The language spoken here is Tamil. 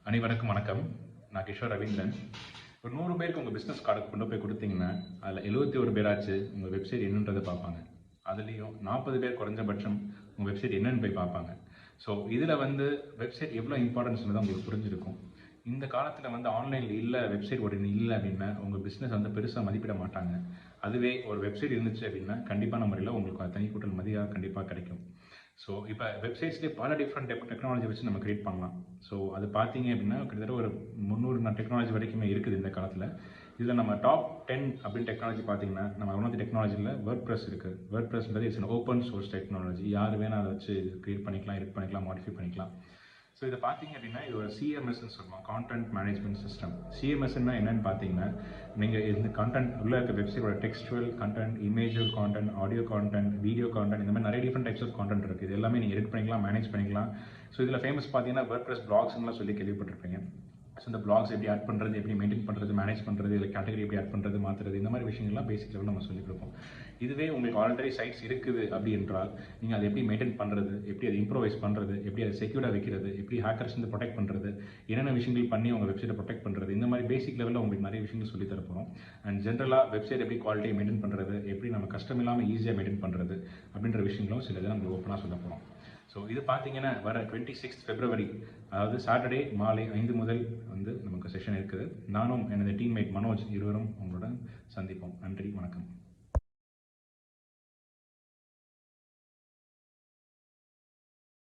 அனைவருக்கும் வணக்கம். நான் கிஷோர் ரவீந்திரன். ஒரு 100 பேருக்கு உங்கள் பிஸ்னஸ் கார்டு கொண்டு போய் கொடுத்தீங்கன்னா அதில் 71 பேராச்சு உங்கள் வெப்சைட் என்னன்றதை பார்ப்பாங்க. அதுலேயும் 40 பேர் குறைஞ்சபட்சம் உங்கள் வெப்சைட் என்னன்னு போய் பார்ப்பாங்க. ஸோ இதில் வெப்சைட் எவ்வளோ இம்பார்ட்டன்ஸ்னு உங்களுக்கு புரிஞ்சிருக்கும். இந்த காலத்தில் ஆன்லைனில் இல்லை, வெப்சைட் உடனே இல்லை அப்படின்னா உங்கள் பிஸ்னஸ் பெருசாக மதிப்பிட மாட்டாங்க. அதுவே ஒரு வெப்சைட் இருந்துச்சு அப்படின்னா கண்டிப்பான முறையில் உங்களுக்கு தனி கூட்டல் மதியாக கண்டிப்பாக கிடைக்கும். ஸோ இப்போ வெப்சைட்ஸ்லேயே பல டிஃப்ரெண்ட் டெக்னாலஜி வச்சு நம்ம கிரியேட் பண்ணலாம். ஸோ அது பார்த்தீங்க அப்படின்னா கிட்டத்தட்ட ஒரு 300 டெக்னாலஜி வரைக்குமே இருக்குது இந்த காலத்தில். இதில் நம்ம டாப் 10 அப்படின்னு டெக்னாலஜி பார்த்தீங்கன்னா நம்ம ஒன் ஆஃப் தி டெக்னாலஜியில் WordPress இருக்குது. WordPressன்றது இட்ஸ் ஓப்பன் சோர்ஸ் டெக்னாலஜி. யார் வேணால் அதை வச்சு கிரியேட் பண்ணிக்கலாம், எடிட் பண்ணிக்கலாம், மாடிஃபை பண்ணிக்கலாம். ஸோ இதை பார்த்தீங்க அப்படின்னா இது ஒரு சிஎம்எஸ்ன்னு சொல்லுவோம், கான்டென்ட் மேனேஜ்மெண்ட் சிஸ்டம். சிஎம்எஸ்ன்னா என்னென்னு பார்த்தீங்கன்னா நீங்கள் இந்த கான்டென்ட் உள்ளே இருக்க வெப்சைட்டோட டெக்ஸ்டுவல் கான்டென்ட், இமேஜுவல் content, audio content, video content, இந்த மாதிரி நிறைய டிஃப்ரெண்ட் டைப்ஸ் ஆஃப் கான்டென்ட் இருக்குது. இது எல்லாமே நீங்கள் எடிட் பண்ணிக்கலாம், மேனேஜ் பண்ணிக்கலாம். ஸோ இதில் ஃபேமஸ் பார்த்தீங்கன்னா WordPress பிளாக்ஸ்லாம் சொல்லி கேள்விப்பட்டிருப்பீங்க. ஸோ இந்த பிளாக்ஸ் எப்படி ஆட் பண்ணுறது, எப்படி மெயின்டைன் பண்ணுறது, மேனேஜ் பண்ணுறது, இல்லை கேட்டகரி எப்படி ஆட் பண்ணுறது, மாற்றுறது, இந்த மாதிரி விஷயங்கள்லாம் பேசிக் லெவலில் நம்ம சொல்லிக் கொடுப்போம். இதுவே உங்களுக்கு ஆல்ரெடி சைட்ஸ் இருக்குது அப்படி என்றால் நீங்கள் அதை எப்படி மெயின்டைன் பண்ணுறது, எப்படி அதை இம்ப்ரோவைஸ் பண்ணுறது, எப்படி அதை செக்யூராக வைக்கிறது, எப்படி ஹேக்கர்ஸ் ப்ரொடெக்ட் பண்ணுறது, என்னென்ன விஷயங்கள் பண்ணி உங்கள் வெப்சைட்டை ப்ரொடெக்ட் பண்ணுறது, இந்த மாதிரி பேசிக் லெவலில் உங்களுக்கு நிறைய விஷயங்கள் சொல்லி தரப்போம். அண்ட் ஜென்ரலாக வெப்சைட் எப்படி குவாலிட்டியை மெயின்டைன் பண்ணுறது, எப்படி நம்ம கஷ்டம் இல்லாமல் ஈஸியாக மெயின்டைன் பண்ணுறது அப்படின்ற விஷயங்களும் சில இதை நம்ம ஓப்பனாக சொல்ல போகிறோம். ஸோ இது பார்த்தீங்கன்னா வர 26 February, அதாவது சாட்டர்டே மாலை 5 முதல் நமக்கு செஷன் இருக்குது. நானும் எனது டீம்மேட் மனோஜ் இருவரும் உங்களுடன் சந்திப்போம். நன்றி, வணக்கம்.